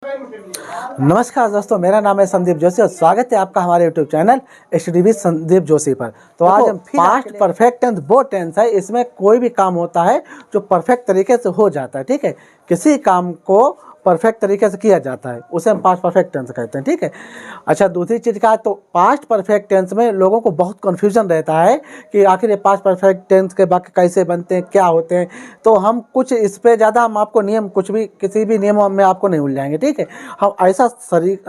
नमस्कार दोस्तों, मेरा नाम है संदीप जोशी और स्वागत है आपका हमारे YouTube channel HDV Sandeep Joshi पर। तो आज हम पास्ट परफेक्ट टेंस वो टेंस है, इसमें कोई भी काम होता है जो परफेक्ट तरीके से हो जाता है। ठीक है, किसी काम को परफेक्ट तरीके से किया जाता है उसे हम पास्ट परफेक्ट टेंस कहते हैं। ठीक है, अच्छा दूसरी चीज़ का, तो पास्ट परफेक्ट टेंस में लोगों को बहुत कन्फ्यूजन रहता है कि आखिर ये पास्ट परफेक्ट टेंस के वाक्य कैसे बनते हैं, क्या होते हैं। तो हम कुछ इस पे ज़्यादा हम आपको नियम कुछ भी किसी भी नियम में आपको नहीं उलझाएंगे। ठीक है, हम ऐसा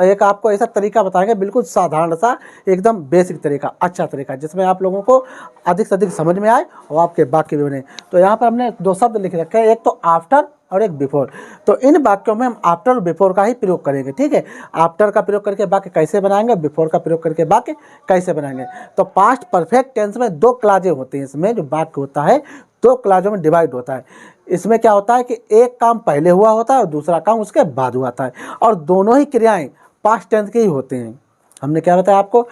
एक आपको ऐसा तरीका बताएंगे, बिल्कुल साधारण सा, एकदम बेसिक तरीका, अच्छा तरीका, जिसमें आप लोगों को अधिक से अधिक समझ में आए और आपके वाक्य भी बने। तो यहाँ पर हमने दो शब्द लिख रखे हैं, एक तो आफ्टर और एक बिफोर। तो इन वाक्यों में हम आफ्टर और बिफोर का ही प्रयोग करेंगे। ठीक है, आफ्टर का प्रयोग करके वाक्य कैसे बनाएंगे, बिफोर का प्रयोग करके वाक्य कैसे बनाएंगे। तो पास्ट परफेक्ट टेंस में दो क्लाजें होती हैं, इसमें जो वाक्य होता है दो क्लाजों में डिवाइड होता है। इसमें क्या होता है कि एक काम पहले हुआ होता है और दूसरा काम उसके बाद हुआ था, और दोनों ही क्रियाएं पास्ट टेंस के ही होते हैं। हमने क्या बताया आपको,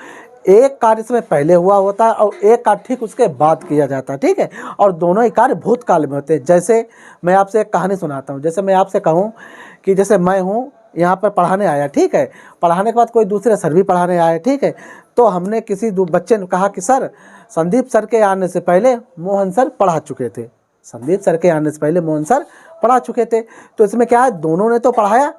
एक कार्य इसमें पहले हुआ होता है और एक कार्य ठीक उसके बाद किया जाता है। ठीक है, और दोनों ही कार्य भूतकाल में होते हैं। जैसे मैं आपसे एक कहानी सुनाता हूँ। जैसे मैं आपसे कहूँ कि जैसे मैं हूँ यहाँ पर पढ़ाने आया, ठीक है, पढ़ाने के बाद कोई दूसरे सर भी पढ़ाने आए, ठीक है, तो हमने किसी बच्चे ने कहा कि सर, संदीप सर के आने से पहले मोहन सर पढ़ा चुके थे। संदीप सर के आने से पहले मोहन सर पढ़ा चुके थे। तो इसमें क्या है, दोनों ने तो पढ़ाया।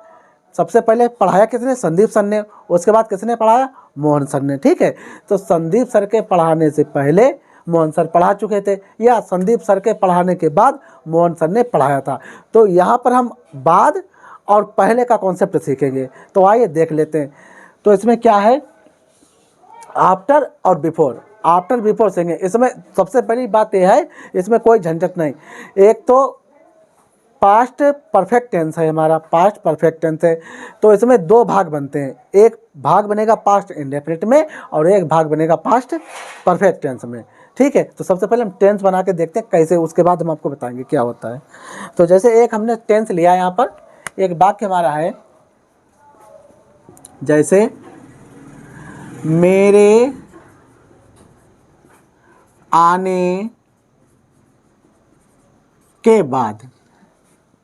सबसे पहले पढ़ाया किसने, संदीप सर ने, उसके बाद किसने पढ़ाया, मोहन सर ने। ठीक है, तो संदीप सर के पढ़ाने से पहले मोहन सर पढ़ा चुके थे, या संदीप सर के पढ़ाने के बाद मोहन सर ने पढ़ाया था। तो यहाँ पर हम बाद और पहले का कॉन्सेप्ट सीखेंगे। तो आइए देख लेते हैं। तो इसमें क्या है, आफ्टर और बिफोर, आफ्टर बिफोर सीखेंगे। इसमें सबसे पहली बात यह है, इसमें कोई झंझट नहीं। एक तो पास्ट परफेक्ट टेंस है, हमारा पास्ट परफेक्ट टेंस है, तो इसमें दो भाग बनते हैं। एक भाग बनेगा पास्ट इंडेफिनिट में और एक भाग बनेगा पास्ट परफेक्ट टेंस में। ठीक है, तो सबसे पहले हम टेंस बना के देखते हैं कैसे, उसके बाद हम आपको बताएंगे क्या होता है। तो जैसे एक हमने टेंस लिया, यहाँ पर एक वाक्य हमारा है, जैसे मेरे आने के बाद,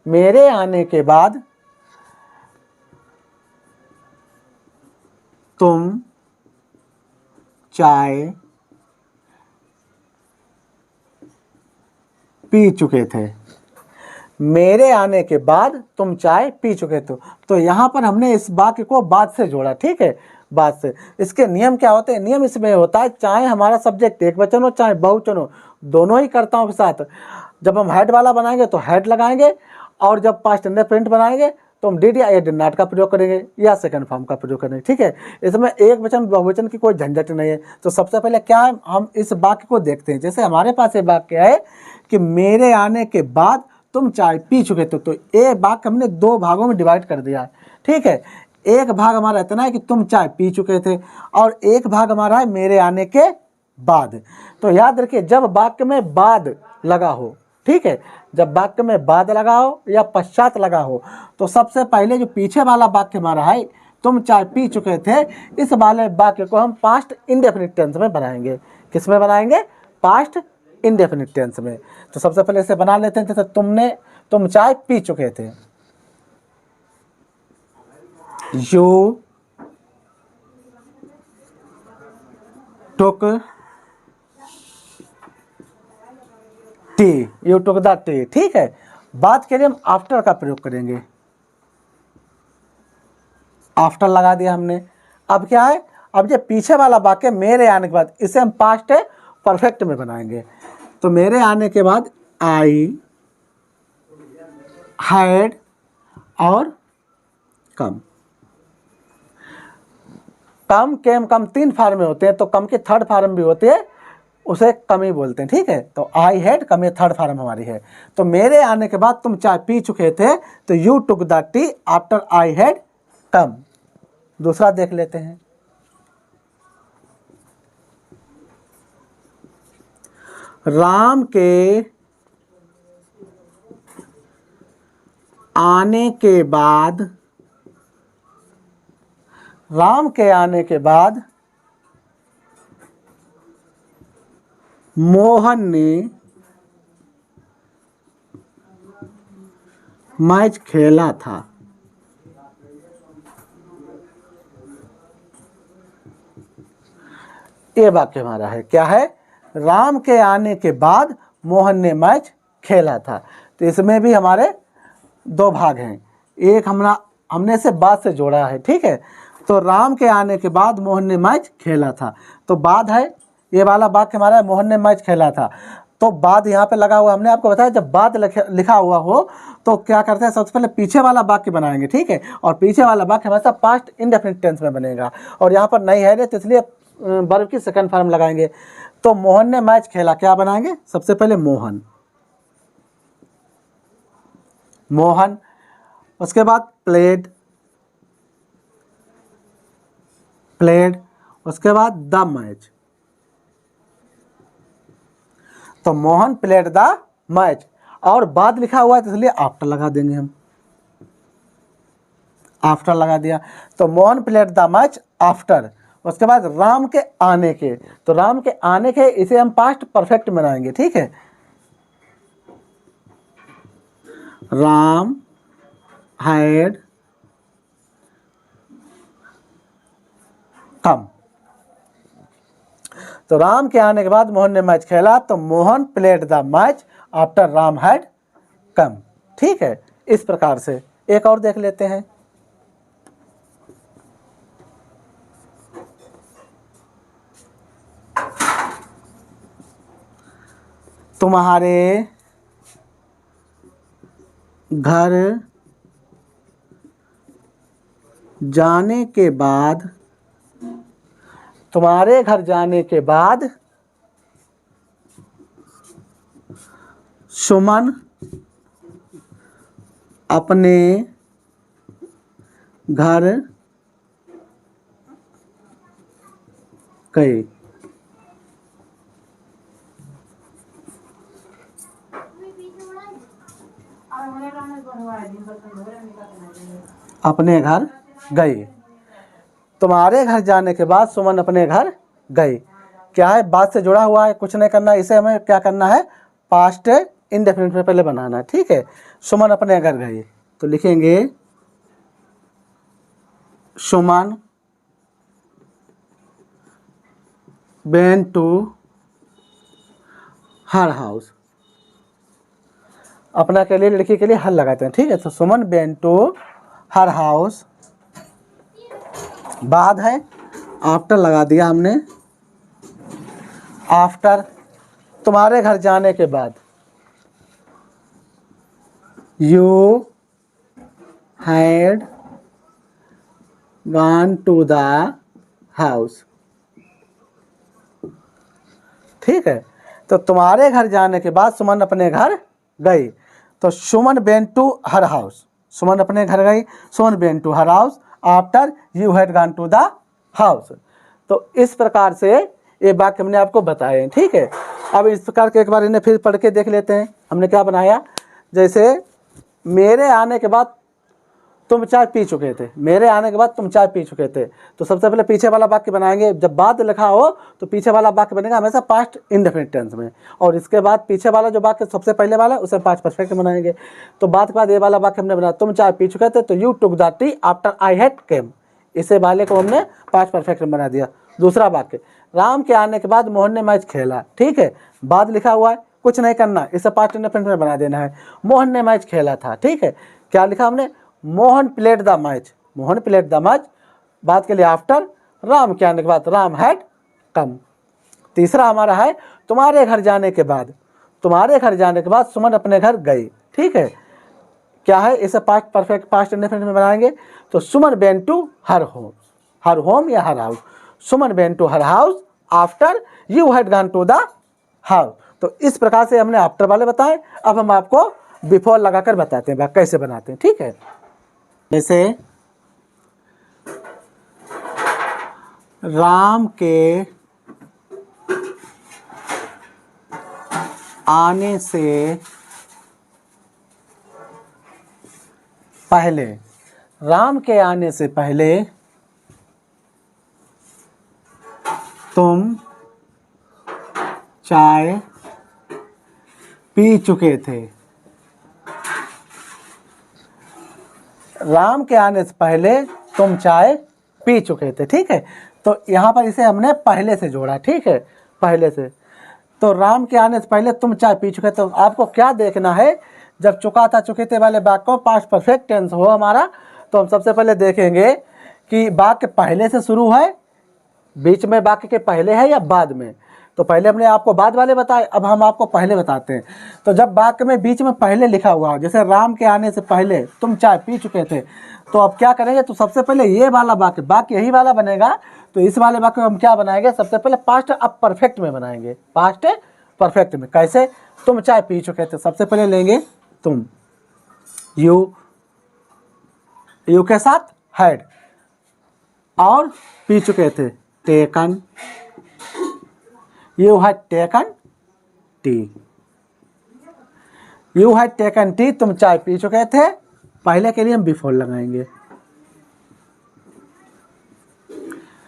मेरे आने के बाद तुम चाय पी चुके थे। मेरे आने के बाद तुम चाय पी चुके थे। तो यहाँ पर हमने इस वाक्य को बाद से जोड़ा। ठीक है, बाद से। इसके नियम क्या होते हैं, नियम इसमें होता है, चाहे हमारा सब्जेक्ट एक वचन हो चाहे बहुवचन हो, दोनों ही कर्ताओं के साथ जब हम हेड वाला बनाएंगे तो हेड लगाएंगे, और जब पास्ट इंडेफिनिट बनाएंगे तो हम डिड या डिड नॉट का प्रयोग करेंगे या सेकंड फॉर्म का प्रयोग करेंगे। ठीक है, इसमें एक वचन बहुवचन की कोई झंझट नहीं है। तो सबसे पहले क्या है, हम इस वाक्य को देखते हैं। जैसे हमारे पास ये वाक्य है कि मेरे आने के बाद तुम चाय पी चुके थे। तो ये वाक्य हमने दो भागों में डिवाइड कर दिया है। ठीक है, एक भाग हमारा इतना है कि तुम चाय पी चुके थे, और एक भाग हमारा है मेरे आने के बाद। तो याद रखिए, जब वाक्य में बाद लगा हो, ठीक है, जब वाक्य में बाद लगा हो या पश्चात लगा हो, तो सबसे पहले जो पीछे वाला वाक्य हमारा है, तुम चाय पी चुके थे, इस वाले वाक्य को हम पास्ट इंडेफिनिट टेंस में बनाएंगे। किस में बनाएंगे, पास्ट इंडेफिनिट टेंस में। तो सबसे पहले इसे बना लेते हैं। जैसे तुम चाय पी चुके थे, you took T, you took the T. ठीक है, बात के लिए हम आफ्टर का प्रयोग करेंगे। आफ्टर लगा दिया हमने। अब क्या है, अब ये पीछे वाला वाक्य मेरे आने के बाद, इसे हम पास्ट परफेक्ट में बनाएंगे। तो मेरे आने के बाद आई हैड और कम। कम, केम, कम तीन फॉर्म में होते हैं, तो कम की थर्ड फॉर्म भी होती है, उसे कम ही बोलते हैं। ठीक है, तो आई हैड कम, ये थर्ड फॉर्म हमारी है। तो मेरे आने के बाद तुम चाय पी चुके थे, तो you took the T after I had come. दूसरा देख लेते हैं। राम के आने के बाद, राम के आने के बाद मोहन ने मैच खेला था। ये वाक्य हमारा है, क्या है? राम के आने के बाद मोहन ने मैच खेला था। तो इसमें भी हमारे दो भाग हैं, एक हमने इसे बाद से जोड़ा है, ठीक है। तो राम के आने के बाद मोहन ने मैच खेला था, तो बाद है, ये वाला वाक्य हमारा है, मोहन ने मैच खेला था। तो बाद यहाँ पे लगा हुआ, हमने आपको बताया जब बाद लिखा हुआ हो तो क्या करते हैं, सबसे पहले पीछे वाला वाक्य बनाएंगे, ठीक है। और पीछे वाला वाक्य हमारे पास्ट इंडेफिनिट टेंस में बनेगा, और यहाँ पर नहीं है तो इसलिए वर्ब की सेकंड फॉर्म लगाएंगे। तो मोहन ने मैच खेला, क्या बनाएंगे, सबसे पहले मोहन, मोहन, उसके बाद प्लेड, प्लेड, उसके बाद द मैच। तो मोहन प्लेड द मैच, और बाद लिखा हुआ है तो इसलिए आफ्टर लगा देंगे हम, आफ्टर लगा दिया। तो Mohan played the match after, उसके बाद राम के आने के, तो राम के आने के इसे हम पास्ट परफेक्ट बनाएंगे, ठीक है। राम हैड कम, तो राम के आने के बाद मोहन ने मैच खेला, तो Mohan played the match after Ram had come, ठीक है। इस प्रकार से एक और देख लेते हैं। तुम्हारे घर जाने के बाद, तुम्हारे घर जाने के बाद सुमन अपने घर गई। अपने घर गई, तुम्हारे घर जाने के बाद सुमन अपने घर गई, क्या है, बात से जुड़ा हुआ है, कुछ नहीं करना, इसे हमें क्या करना है, पास्ट इंडेफिनिट में पहले बनाना है, ठीक है। सुमन अपने घर गई, तो लिखेंगे सुमन went to her house, अपना के लिए, लड़की के लिए हर लगाते हैं, ठीक है। तो सुमन went to her house, बाद है, आफ्टर लगा दिया हमने, आफ्टर, तुम्हारे घर जाने के बाद, you had gone to the house, ठीक है। तो तुम्हारे घर जाने के बाद सुमन अपने घर गई, तो Suman went to her house, Suman अपने घर गई, Suman went to her house after you had gone to the house. तो इस प्रकार से ये वाक्य हमने आपको बताए, ठीक है। अब इस प्रकार के एक बार इन्हें फिर पढ़ के देख लेते हैं। हमने क्या बनाया, जैसे मेरे आने के बाद तुम चाय पी चुके थे, मेरे आने के बाद तुम चाय पी चुके थे, तो सबसे पहले पीछे वाला वाक्य बनाएंगे। जब बाद लिखा हो तो पीछे वाला वाक्य बनेगा हमेशा पास्ट इंडेफिनिट टेंस में, और इसके बाद पीछे वाला जो वाक्य सबसे पहले वाला उसे पास्ट परफेक्ट बनाएंगे। तो बाद के बाद ये वाला वाक्य हमने बनाया, तुम चाय पी चुके थे, तो you took the T after I had केम, इसे वाले को हमने पास्ट परफेक्ट में बना दिया। दूसरा वाक्य, राम के आने के बाद मोहन ने मैच खेला, ठीक है, बाद लिखा हुआ है, कुछ नहीं करना, इसे पास्ट इंडेफिनिट में बना देना है। मोहन ने मैच खेला था, ठीक है, क्या लिखा हमने, Mohan played the match, Mohan played the match, बात के लिए आफ्टर, राम के आने के बाद राम हैड कम। तीसरा हमारा है, तुम्हारे घर जाने के बाद, तुम्हारे घर जाने के बाद सुमन अपने घर गई, ठीक है, क्या है, इसे पास्ट परफेक्ट पास्ट इंडेफिनिट में बनाएंगे। तो Suman went to her home, her home या her house, Suman went to her house after you had gone to the house. तो इस प्रकार से हमने आफ्टर वाले बताए। अब हम आपको बिफोर लगाकर बताते हैं कैसे बनाते हैं, ठीक है। जैसे राम के आने से पहले, राम के आने से पहले तुम चाय पी चुके थे, राम के आने से पहले तुम चाय पी चुके थे। ठीक है, तो यहाँ पर इसे हमने पहले से जोड़ा। ठीक है, पहले से। तो राम के आने से पहले तुम चाय पी चुके। तो आपको क्या देखना है, जब चुका था चुके थे वाले वाक्य को पास्ट परफेक्ट टेंस हो हमारा, तो हम सबसे पहले देखेंगे कि वाक्य पहले से शुरू है, बीच में वाक्य के पहले है या बाद में। तो पहले हमने आपको बाद वाले बताए, अब हम आपको पहले बताते हैं। तो जब वाक्य में बीच में पहले लिखा हुआ, जैसे राम के आने से पहले तुम चाय पी चुके थे, तो अब क्या करेंगे, तो सबसे पहले ये वाला वाक्य यही वाला बनेगा। तो इस वाले वाक्य में हम क्या बनाएंगे, सबसे पहले पास्ट अब परफेक्ट में बनाएंगे। पास्ट परफेक्ट में कैसे, तुम चाय पी चुके थे, सबसे पहले लेंगे तुम, यू के साथ हैड, और पी चुके थे taken, you had taken T. You had taken T, तुम चाय पी चुके थे। पहले के लिए हम बिफोर लगाएंगे,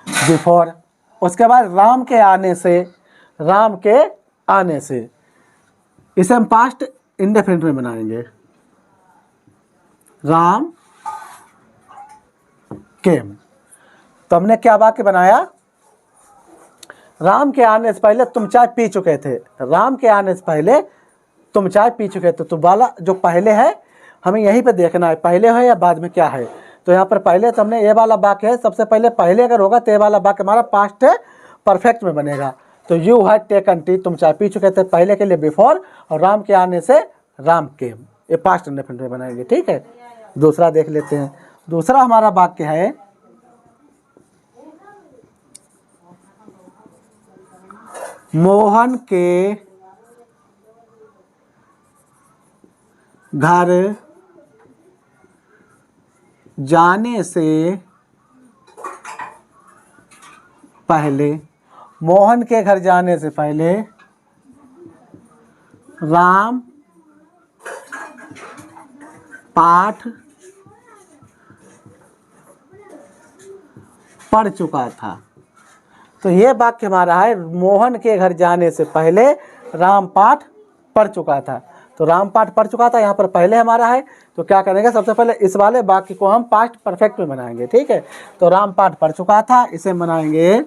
बिफोर। उसके बाद राम के आने से, राम के आने से, इसे हम पास्ट इंडेफिनिट में बनाएंगे, राम केम। तो हमने क्या वाक्य बनाया, राम के आने से पहले तुम चाय पी चुके थे। राम के आने से पहले तुम चाय पी चुके थे। तो वाला जो पहले है हमें यहीं पे देखना है, पहले है या बाद में क्या है। तो यहाँ पर पहले, तो हमने ये वाला वाक्य है, सबसे पहले पहले अगर होगा तो ये वाला वाक्य हमारा पास्ट परफेक्ट में बनेगा। तो यू हैड टेकन टी, तुम चाय पी चुके थे, पहले के लिए बिफोर, और राम के आने से राम केम, ये पास्ट इंडेफिनिट में बनाएंगे। ठीक है, दूसरा देख लेते हैं। दूसरा हमारा वाक्य है, मोहन के घर जाने से पहले, मोहन के घर जाने से पहले राम पाठ पढ़ चुका था। तो ये वाक्य हमारा है, मोहन के घर जाने से पहले राम पाठ पढ़ चुका था। तो राम पाठ पढ़ चुका था यहाँ पर पहले हमारा है। तो क्या करेंगे, सबसे पहले इस वाले वाक्य को हम पास्ट परफेक्ट में बनाएंगे। ठीक है, तो राम पाठ पढ़ चुका था, इसे बनाएंगे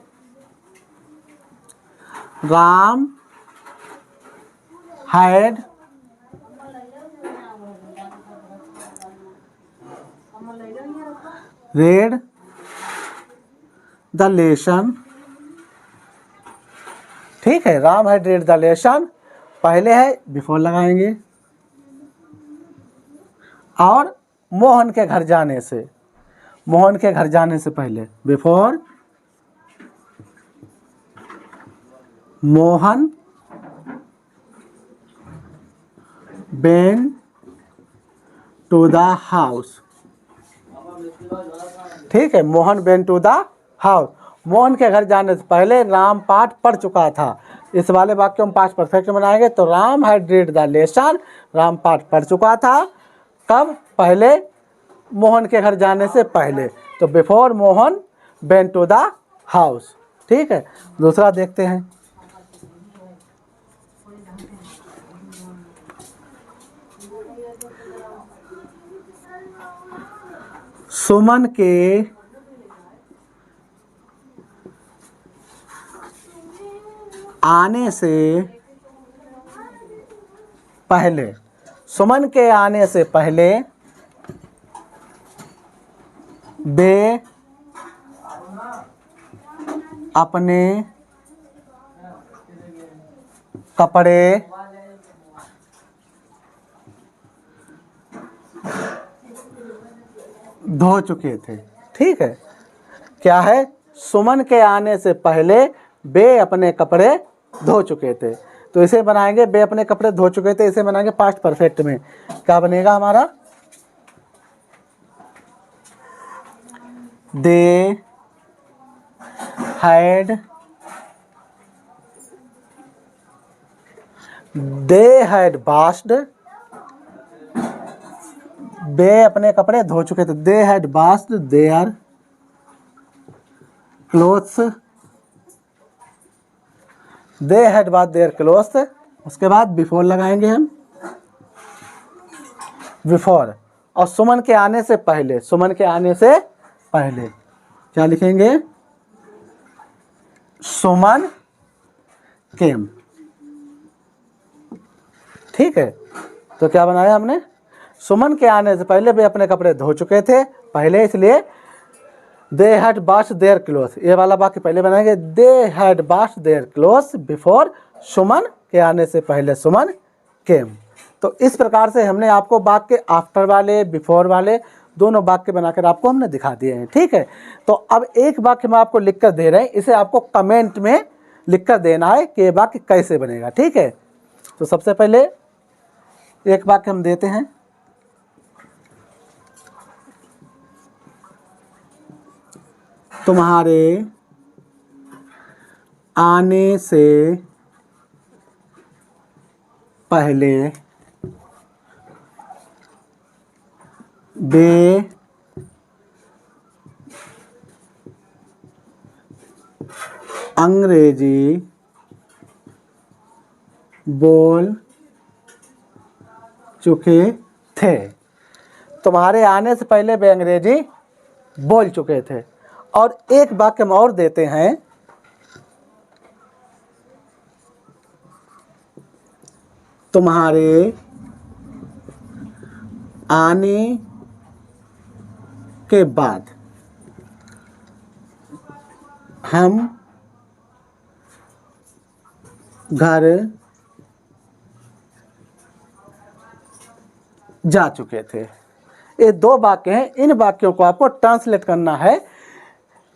Ram had read the lesson. ठीक है, Ram had read the lesson, पहले है बिफोर लगाएंगे, और मोहन के घर जाने से, मोहन के घर जाने से पहले before Mohan went to the house. ठीक है, Mohan went to the house, Mohan के घर जाने से पहले राम पाठ पढ़ चुका था। इस वाले वाक्य हम पास्ट परफेक्ट बनाएंगे। तो Ram had read the lesson, Ram पाठ पढ़ चुका था, कब, पहले, मोहन के घर जाने से पहले। तो before Mohan went to the house. ठीक है, दूसरा देखते हैं। सुमन के आने से पहले, सुमन के आने से पहले वे अपने कपड़े धो चुके थे। ठीक है, क्या है, सुमन के आने से पहले वे अपने कपड़े धो चुके थे। तो इसे बनाएंगे, वे अपने कपड़े धो चुके थे, इसे बनाएंगे पास्ट परफेक्ट में। क्या बनेगा हमारा, दे हैड वॉश्ड, वे अपने कपड़े धो चुके थे, दे had washed their clothes, they had washed their clothes. उसके बाद बिफोर लगाएंगे हम, बिफोर, और सुमन के आने से पहले, सुमन के आने से पहले क्या लिखेंगे? सुमन केम। ठीक है, तो क्या बनाया हमने? सुमन के आने से पहले वे अपने कपड़े धो चुके थे पहले, इसलिए they had washed their cloth. ये वाला वाक्य पहले बनाएंगे, they had washed their cloth before Suman के आने से पहले सुमन केम। तो इस प्रकार से हमने आपको वाक्य आफ्टर वाले, बिफोर वाले दोनों वाक्य बनाकर आपको हमने दिखा दिए हैं। ठीक है, तो अब एक वाक्य हम आपको लिख कर दे रहे हैं, इसे आपको कमेंट में लिख कर देना है कि ये वाक्य कैसे बनेगा। ठीक है, तो सबसे पहले एक वाक्य हम देते हैं, तुम्हारे आने से पहले वे अंग्रेजी बोल चुके थे। तुम्हारे आने से पहले वे अंग्रेजी बोल चुके थे। और एक वाक्य हम और देते हैं, तुम्हारे आने के बाद हम घर जा चुके थे। ये दो वाक्य हैं, इन वाक्यों को आपको ट्रांसलेट करना है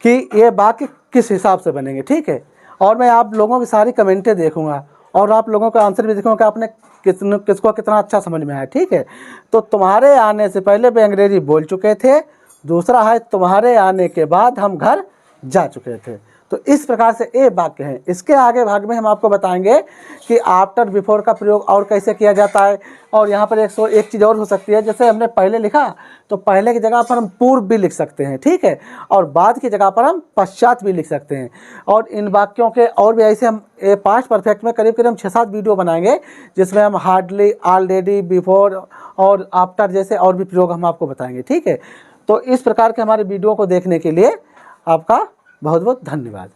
कि ये वाक्य किस हिसाब से बनेंगे। ठीक है, और मैं आप लोगों की सारी कमेंटें देखूंगा और आप लोगों का आंसर भी देखूंगा कि आपने किसको कितना अच्छा समझ में आया। ठीक है, तो तुम्हारे आने से पहले वे अंग्रेजी बोल चुके थे, दूसरा है तुम्हारे आने के बाद हम घर जा चुके थे। तो इस प्रकार से ये वाक्य हैं। इसके आगे भाग में हम आपको बताएंगे कि आफ्टर बिफोर का प्रयोग और कैसे किया जाता है। और यहाँ पर एक चीज़ और हो सकती है, जैसे हमने पहले लिखा तो पहले की जगह पर हम पूर्व भी लिख सकते हैं। ठीक है, और बाद की जगह पर हम पश्चात भी लिख सकते हैं। और इन वाक्यों के और भी ऐसे हम पास्ट परफेक्ट में करीब हम 6-7 वीडियो बनाएंगे, जिसमें हम हार्डली, ऑलरेडी, बिफोर और आफ्टर जैसे और भी प्रयोग हम आपको बताएंगे। ठीक है, तो इस प्रकार के हमारे वीडियो को देखने के लिए आपका बहुत बहुत धन्यवाद।